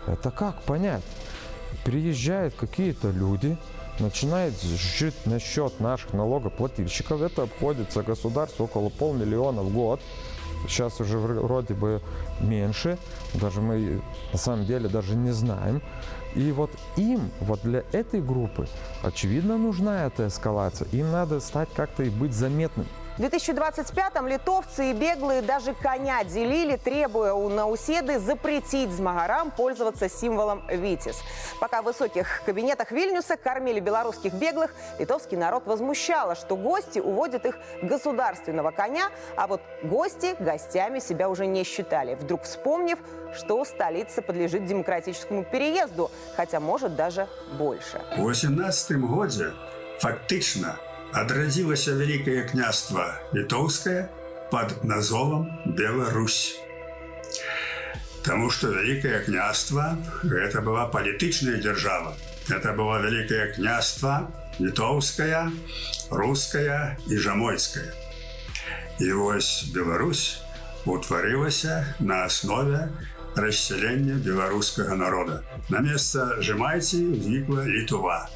Это как понять? Приезжают какие-то люди, начинают жить на счет наших налогоплательщиков. Это обходится государству около 500 000 в год. Сейчас уже вроде бы меньше, даже мы на самом деле даже не знаем. И вот им, вот для этой группы, очевидно, нужна эта эскалация. Им надо стать как-то и быть заметным. В 2025-м литовцы и беглые даже коня делили, требуя у Науседы запретить змагарам пользоваться символом Витязь. Пока в высоких кабинетах Вильнюса кормили белорусских беглых, литовский народ возмущало, что гости уводят их государственного коня, а вот гости гостями себя уже не считали, вдруг вспомнив, что столица подлежит демократическому переезду, хотя может даже больше. У 18-м году фактично адрадзілася Великое княство Литовское под назовом Беларусь. Потому что Великое княство – это была политичная держава. Это было Великое княство Литовское, Русское и Жамойское. И вось Беларусь утворилася на основе расселения белорусского народа. На место Жемайции возникла Литва.